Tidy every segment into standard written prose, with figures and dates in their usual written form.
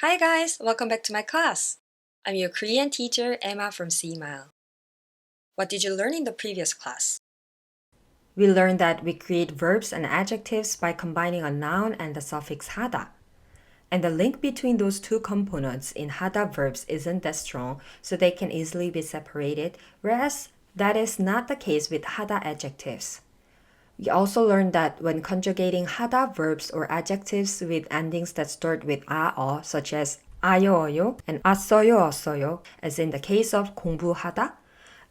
Hi guys, welcome back to my class. I'm your Korean teacher, Emma from SEEMILE. What did you learn in the previous class? We learned that we create verbs and adjectives by combining a noun and the suffix hada. And the link between those two components in hada verbs isn't that strong, so they can easily be separated, whereas that is not the case with hada adjectives. We also learned that when conjugating hada verbs or adjectives with endings that start with a, such as 아요어요 and 아써요 어써요, as in the case of 공부하다,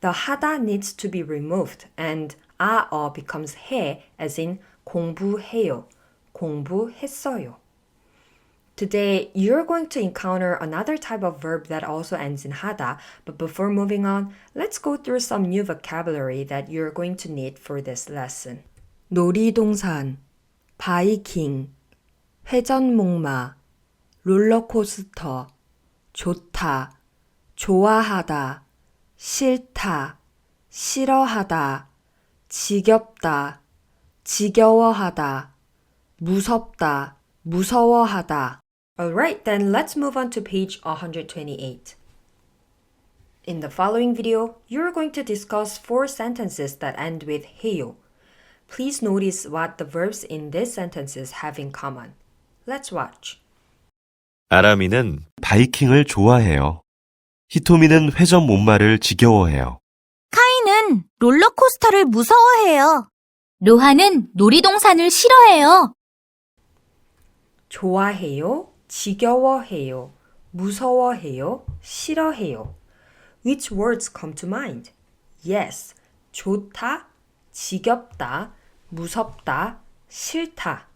the hada needs to be removed and a becomes 해, as in 공부해요, 공부했어요. Today, you're going to encounter another type of verb that also ends in hada, but before moving on, let's go through some new vocabulary that you're going to need for this lesson. 놀이동산, 바이킹, 회전목마, 롤러코스터, 좋다, 좋아하다, 싫다, 싫어하다, 지겹다, 지겨워하다, 무섭다, 무서워하다. Alright, then let's move on to page 128. In the following video, you're going to discuss 4 sentences that end with 해요. Please notice what the verbs in these sentences have in common. Let's watch. 아람이는 바이킹을 좋아해요. 히토미는 회전 목마를 지겨워해요. 카이는 롤러코스터를 무서워해요. 로하는 놀이동산을 싫어해요. 좋아해요, 지겨워해요, 무서워해요, 싫어해요. Which words come to mind? Yes, 좋다, 지겹다, 무섭다, 싫다.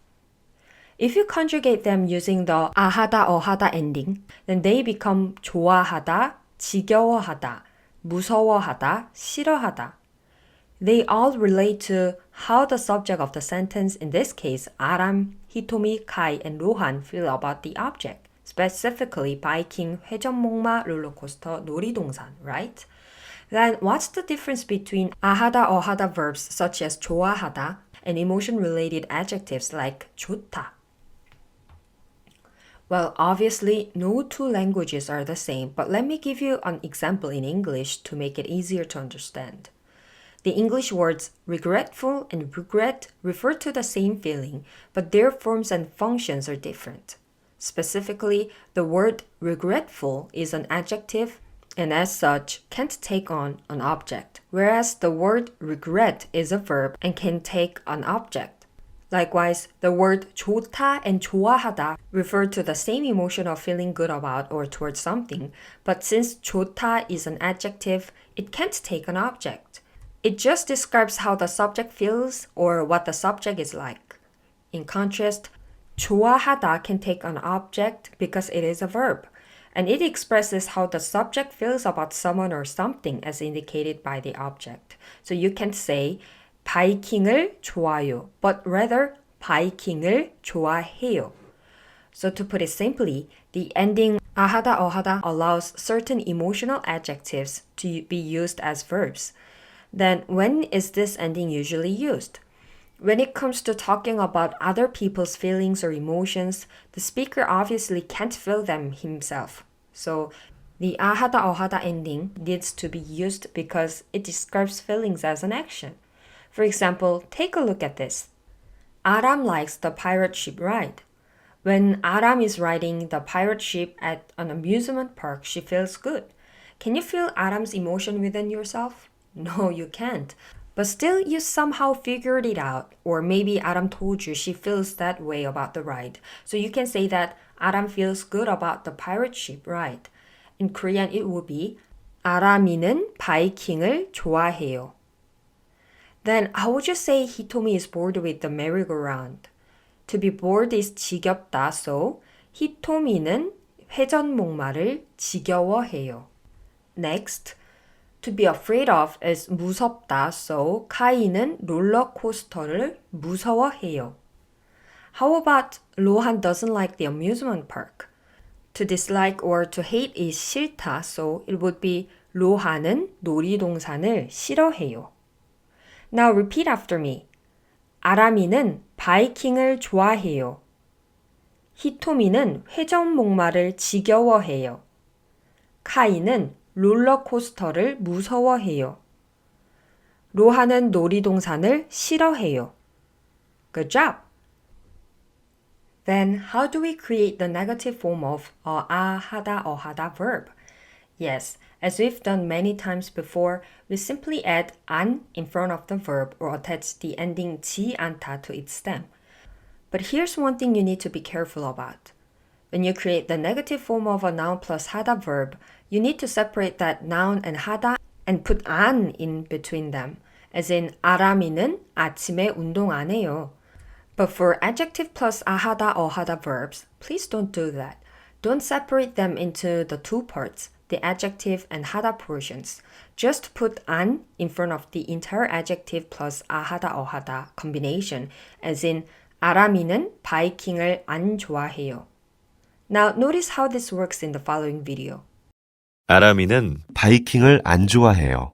If you conjugate them using the 아하다, 어하다 ending, then they become 좋아하다, 지겨워하다, 무서워하다, 싫어하다. They all relate to how the subject of the sentence, in this case, Aram, Hitomi, Kai, and Rohan, feel about the object. Specifically, 바이킹, 회전목마, 롤러코스터, 놀이동산, right? Then what's the difference between 아하다, 어하다 verbs such as 좋아하다 and emotion-related adjectives like 좋다? Well, obviously, no two languages are the same, but let me give you an example in English to make it easier to understand. The English words regretful and regret refer to the same feeling, but their forms and functions are different. Specifically, the word regretful is an adjective and as such can't take on an object, whereas the word regret is a verb and can take an object. Likewise, the word 좋다 and 좋아하다 refer to the same emotion of feeling good about or towards something, but since 좋다 is an adjective, it can't take an object. It just describes how the subject feels or what the subject is like. In contrast, 좋아하다 can take an object because it is a verb, and it expresses how the subject feels about someone or something as indicated by the object. So you can say 바이킹을 좋아요, but rather 바이킹을 좋아해요. So to put it simply, the ending 아하다, 어하다 allows certain emotional adjectives to be used as verbs. Then when is this ending usually used? When it comes to talking about other people's feelings or emotions, the speaker obviously can't feel them himself. So the 아하다, 어하다 ending needs to be used because it describes feelings as an action. For example, take a look at this. Aram likes the pirate ship ride. When Aram is riding the pirate ship at an amusement park, she feels good. Can you feel Aram's emotion within yourself? No, you can't. But still, you somehow figured it out. Or maybe Aram told you she feels that way about the ride. So you can say that Aram feels good about the pirate ship ride. In Korean, it would be 아람이는 바이킹을 좋아해요. Then how would you say Hitomi is bored with the merry-go-round? To be bored is 지겹다, so 히토미는 회전목마를 지겨워해요. Next, to be afraid of is 무섭다, so 카이는 롤러코스터를 무서워해요. How about 로한 doesn't like the amusement park? To dislike or to hate is 싫다, so it would be 로한은 놀이동산을 싫어해요. Now repeat after me. 아람이는 바이킹을 좋아해요. 히토미는 회전 목마를 지겨워해요. 카이는 롤러코스터를 무서워해요. 로하는 놀이동산을 싫어해요. Good job! Then, how do we create the negative form of 하다, 어하다 verb? Yes, as we've done many times before, we simply add 안 in front of the verb or attach the ending 지 않다 to its stem. But here's one thing you need to be careful about. When you create the negative form of a noun plus 하다 verb, you need to separate that noun and 하다 and put 안 in between them. As in, 아람이는 아침에 운동 안 해요. But for adjective plus 아하다, 어하다 verbs, please don't do that. Don't separate them into the two parts, the adjective and 하다 portions. Just put 안 in front of the entire adjective plus 아하다, 어하다 combination, as in, 아람이는 바이킹을 안 좋아해요. Now, notice how this works in the following video. 아람이는 바이킹을 안 좋아해요.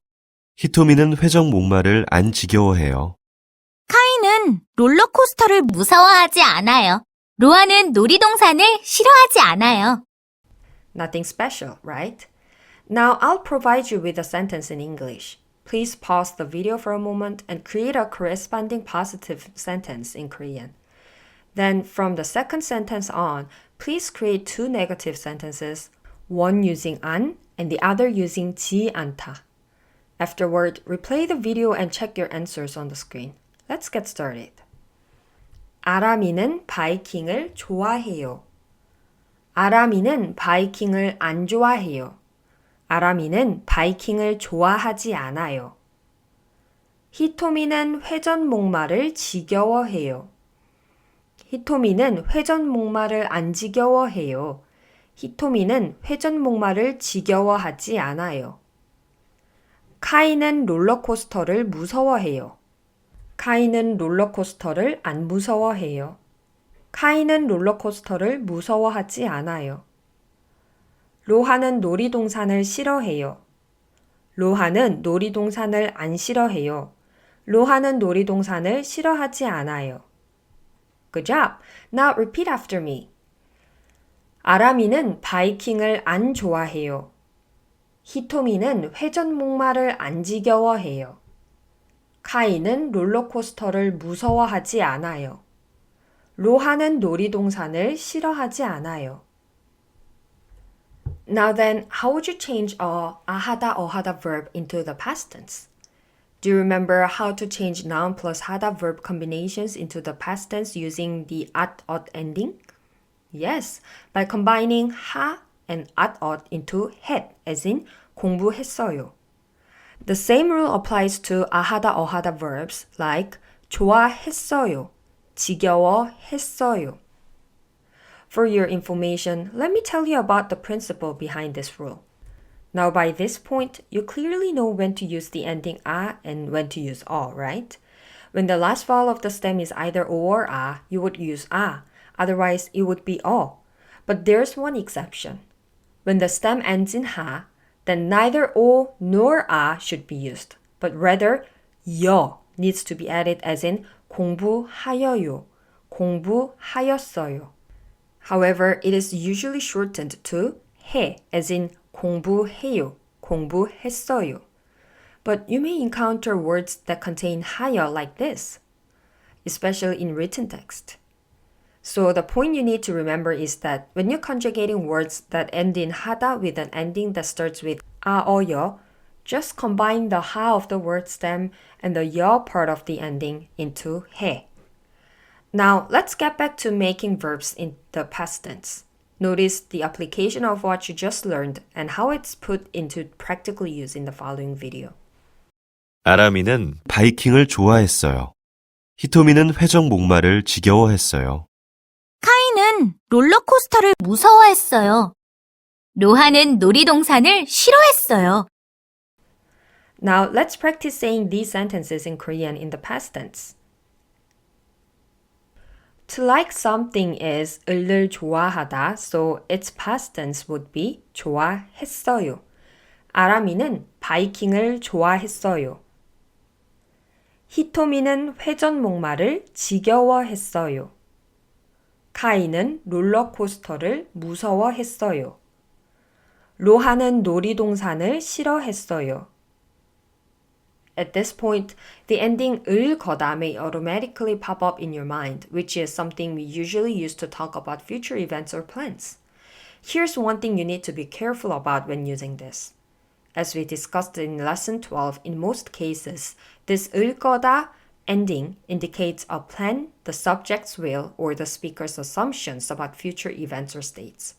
히토미는 회전 목마를 안 지겨워해요. 카이는 롤러코스터를 무서워하지 않아요. 로아는 놀이동산을 싫어하지 않아요. Nothing special, right? Now, I'll provide you with a sentence in English. Please pause the video for a moment and create a corresponding positive sentence in Korean. Then, from the second sentence on, please create two negative sentences, one using 안 and the other using 지 않다. Afterward, replay the video and check your answers on the screen. Let's get started. 아람이는 바이킹을 좋아해요. 아람이는 바이킹을 안 좋아해요. 아람이는 바이킹을 좋아하지 않아요. 히토미는 회전 목마를 지겨워해요. 히토미는 회전 목마를 안 지겨워해요. 히토미는 회전 목마를 지겨워하지 않아요. 카이는 롤러코스터를 무서워해요. 카이는 롤러코스터를 안 무서워해요. 카이는 롤러코스터를 무서워하지 않아요. 로하는 놀이동산을 싫어해요. 로하는 놀이동산을 안 싫어해요. 로하는 놀이동산을 싫어하지 않아요. Good job! Now repeat after me. 아람이는 바이킹을 안 좋아해요. 히토미는 회전 목마를 안 지겨워해요. 카이는 롤러코스터를 무서워하지 않아요. 로하는 놀이동산을 싫어하지 않아요. Now then, how would you change 아하다, 어하다 verb into the past tense? Do you remember how to change noun plus 하다 verb combinations into the past tense using the ot ending? Yes, by combining 하 and ot into 했, as in 공부했어요. The same rule applies to 아하다, 어하다 verbs like 좋아했어요, 지겨워했어요. For your information, let me tell you about the principle behind this rule. Now by this point, you clearly know when to use the ending 아 and when to use 어, right? When the last vowel of the stem is either 오 or 아, you would use 아. Otherwise, it would be 어. But there's one exception. When the stem ends in 하, then neither 오 nor 아 should be used, but rather 여 needs to be added as in 공부하여요, 공부하였어요. However, it is usually shortened to 해, as in 공부해요, 공부했어요. But you may encounter words that contain 하여 like this, especially in written text. So the point you need to remember is that when you're conjugating words that end in 하다 with an ending that starts with 아, 어, 여, just combine the 하 of the word stem and the 여 part of the ending into 해. Now, let's get back to making verbs in the past tense. Notice the application of what you just learned and how it's put into practical use in the following video. 아람이는 바이킹을 좋아했어요. 히토미는 회전 목마를 지겨워했어요. 카이는 롤러코스터를 무서워했어요. 로하는 놀이동산을 싫어했어요. Now, let's practice saying these sentences in Korean in the past tense. To like something is 을을 좋아하다, so its past tense would be 좋아했어요. 아람이는 바이킹을 좋아했어요. 히토미는 회전 목마를 지겨워했어요. 카이는 롤러코스터를 무서워했어요. 로하는 놀이동산을 싫어했어요. At this point, the ending 을 거다 may automatically pop up in your mind, which is something we usually use to talk about future events or plans. Here's one thing you need to be careful about when using this. As we discussed in lesson 12, in most cases, this 을 거다 ending indicates a plan, the subject's will, or the speaker's assumptions about future events or states.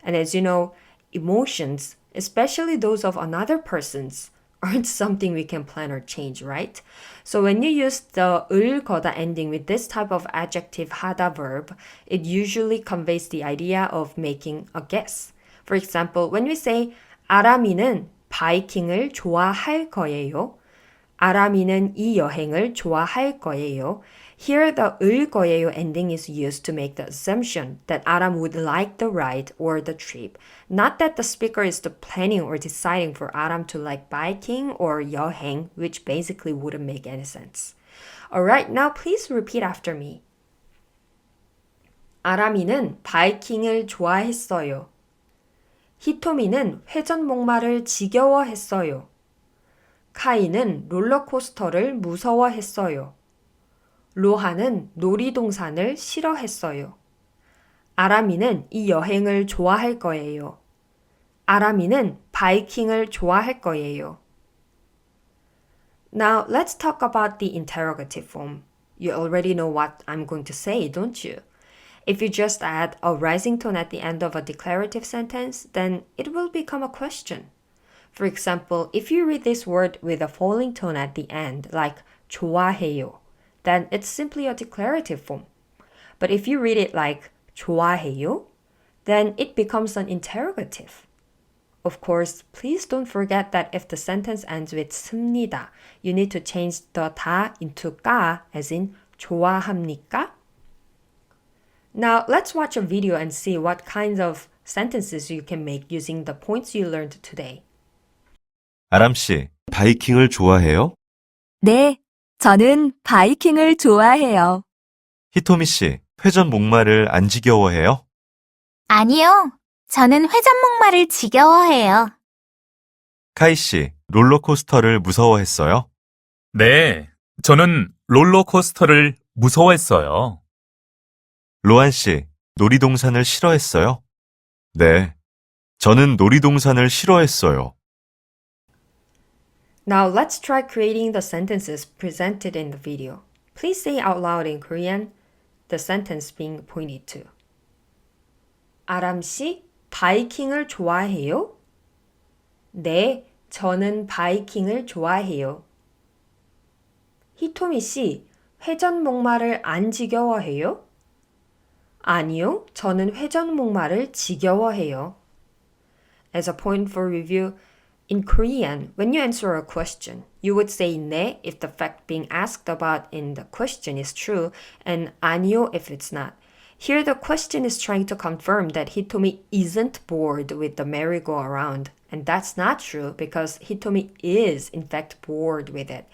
And as you know, emotions, especially those of another person's, aren't something we can plan or change, right? So when you use the 을 거다 ending with this type of adjective 하다 verb, it usually conveys the idea of making a guess. For example, when we say 아람이는 바이킹을 좋아할 거예요. 아람이는 이 여행을 좋아할 거예요. Here, the 을 거예요 ending is used to make the assumption that Aram would like the ride or the trip, not that the speaker is planning or deciding for Aram to like biking or 여행, which basically wouldn't make any sense. Alright, now please repeat after me. 아람이는 바이킹을 좋아했어요. 히토미는 회전목마를 지겨워했어요. 카이는 롤러코스터를 무서워했어요. 로하는 놀이동산을 싫어했어요. 아람이는 이 여행을 좋아할 거예요. 아람이는 바이킹을 좋아할 거예요. Now, let's talk about the interrogative form. You already know what I'm going to say, don't you? If you just add a rising tone at the end of a declarative sentence, then it will become a question. For example, if you read this word with a falling tone at the end, like 좋아해요, then it's simply a declarative form. But if you read it like 좋아해요, then it becomes an interrogative. Of course, please don't forget that if the sentence ends with 습니다, you need to change the 다 into 까, as in 좋아합니까? Now, let's watch a video and see what kinds of sentences you can make using the points you learned today. 아람 씨, 바이킹을 좋아해요? 네, 저는 바이킹을 좋아해요. 히토미 씨, 회전 목마를 안 지겨워해요? 아니요. 저는 회전목마를 지겨워해요. 카이 씨, 롤러코스터를 무서워했어요? 네, 저는 롤러코스터를 무서워했어요. 로한 씨, 놀이동산을 싫어했어요? 네, 저는 놀이동산을 싫어했어요. Now let's try creating the sentences presented in the video. Please say out loud in Korean the sentence being pointed to. 아람 씨, 바이킹을 좋아해요? 네, 저는 바이킹을 좋아해요. 히토미 씨, 회전목마를 안 지겨워해요? 아니요, 저는 회전목마를 지겨워해요. As a point for review, in Korean, when you answer a question, you would say 네 if the fact being asked about in the question is true, and 아니요 if it's not. Here, the question is trying to confirm that Hitomi isn't bored with the merry-go-around, and that's not true because Hitomi is, in fact, bored with it.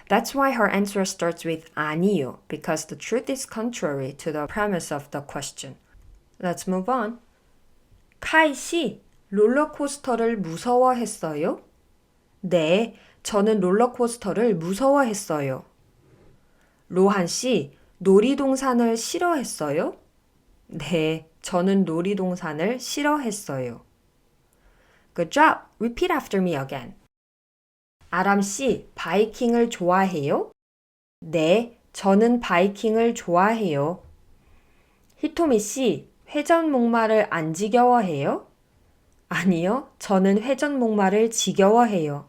That's why her answer starts with 아니요, because the truth is contrary to the premise of the question. Let's move on. 카이 씨, 롤러코스터를 무서워했어요? 네, 저는 롤러코스터를 무서워했어요. 로한 씨, 놀이동산을 싫어했어요? 네, 저는 놀이동산을 싫어했어요. Good job. Repeat after me again. 아람 씨, 바이킹을 좋아해요? 네, 저는 바이킹을 좋아해요. 히토미 씨, 회전목마를 안 지겨워해요? 아니요, 저는 회전목마를 지겨워해요.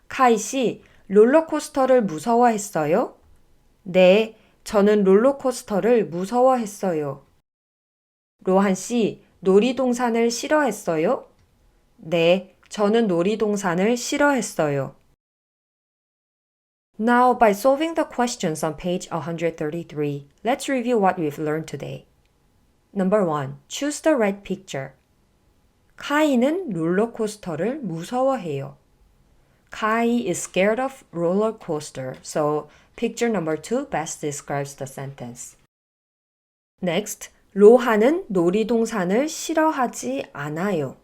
카이 씨, 롤러코스터를 무서워했어요? 네, 저는 롤러코스터를 무서워했어요. 로한 씨, 놀이동산을 싫어했어요? 네, 저는 놀이동산을 싫어했어요. Now, by solving the questions on page 133, let's review what we've learned today. Number 1. Choose the right picture. 카이는 롤러코스터를 무서워해요. Kai is scared of roller coaster, so picture number 2 best describes the sentence. Next, 로하는 놀이동산을 싫어하지 않아요.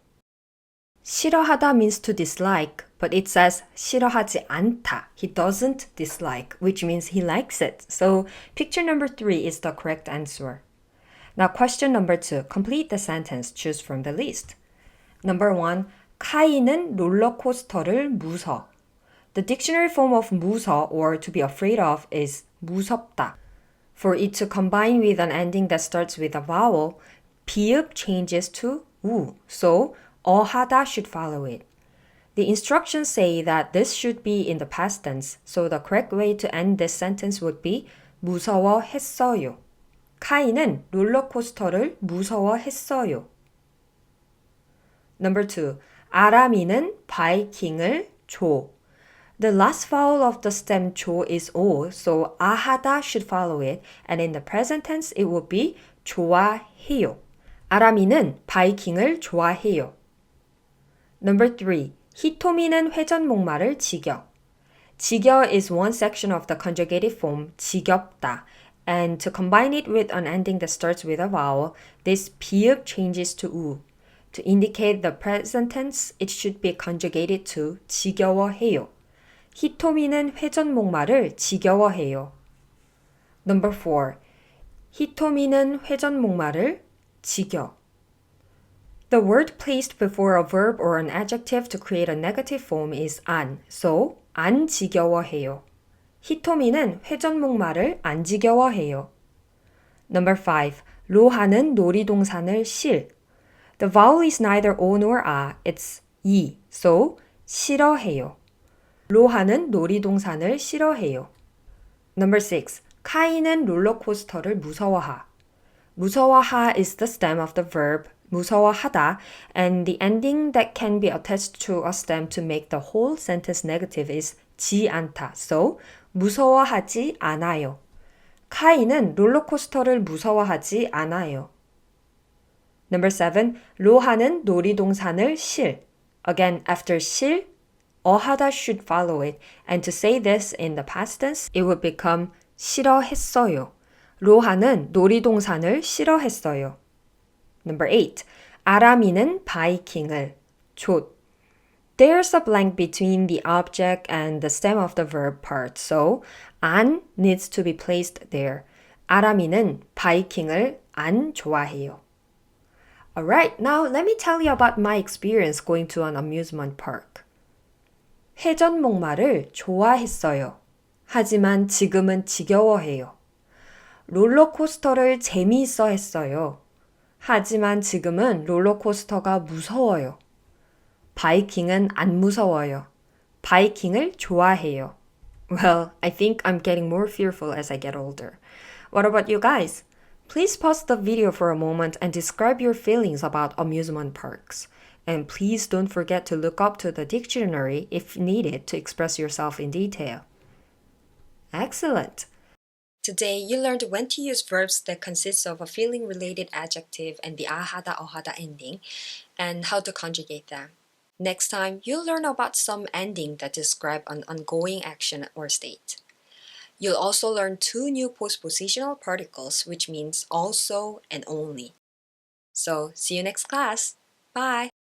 싫어하다 means to dislike, but it says 싫어하지 않다. He doesn't dislike, which means he likes it. So picture number 3 is the correct answer. Now question number 2. Complete the sentence. Choose from the list. Number 1. 카이는 롤러코스터를 무서. The dictionary form of 무서 or to be afraid of is 무섭다. For it to combine with an ending that starts with a vowel, 비읍 changes to 우. So 어하다 should follow it. The instructions say that this should be in the past tense, so the correct way to end this sentence would be 무서워했어요. 카이는 롤러코스터를 무서워했어요. Number 2. 아람이는 바이킹을 줘. The last vowel of the stem 줘 is O, so 아하다 should follow it, and in the present tense it would be 좋아해요. 아람이는 바이킹을 좋아해요. Number 3. 히토미는 회전목마를 지겨. 지겨 is one section of the conjugative form 지겹다, and to combine it with an ending that starts with a vowel, this 비읍 changes to 우. To indicate the present tense, it should be conjugated to 지겨워해요. 히토미는 회전목마를 지겨워해요. Number 4. 히토미는 회전목마를 지겨. The word placed before a verb or an adjective to create a negative form is 안, so 안 지겨워해요. 히토미는 회전목마를 안 지겨워해요. Number 5. 로하는 놀이동산을 싫. The vowel is neither O nor A, it's 이, so 싫어해요. 로하는 놀이동산을 싫어해요. Number 6. 카이는 롤러코스터를 무서워하. 무서워하 is the stem of the verb 무서워하다, and the ending that can be attached to a stem to make the whole sentence negative is 지 않다. So, 무서워하지 않아요. 카이는 롤러코스터를 무서워하지 않아요. Number 7. 로하는 놀이동산을 싫. Again, after 싫, 어하다 should follow it, and to say this in the past tense, it would become 싫어했어요. 로하는 놀이동산을 싫어했어요. Number 8. 아람이는 바이킹을 줬. There's a blank between the object and the stem of the verb part, so 안 needs to be placed there. 아람이는 바이킹을 안 좋아해요. Alright, now let me tell you about my experience going to an amusement park. 회전목마를 좋아했어요. 하지만 지금은 지겨워해요. 롤러코스터를 재미있어 했어요. 하지만 지금은 롤러코스터가 무서워요. 바이킹은 안 무서워요. 바이킹을 좋아해요. Well, I think I'm getting more fearful as I get older. What about you guys? Please pause the video for a moment and describe your feelings about amusement parks. And please don't forget to look up to the dictionary if needed to express yourself in detail. Excellent! Today, you learned when to use verbs that consist of a feeling-related adjective and the ahada ohada ending, and how to conjugate them. Next time, you'll learn about some ending that describe an ongoing action or state. You'll also learn 2 new postpositional particles, which means also and only. So, see you next class. Bye!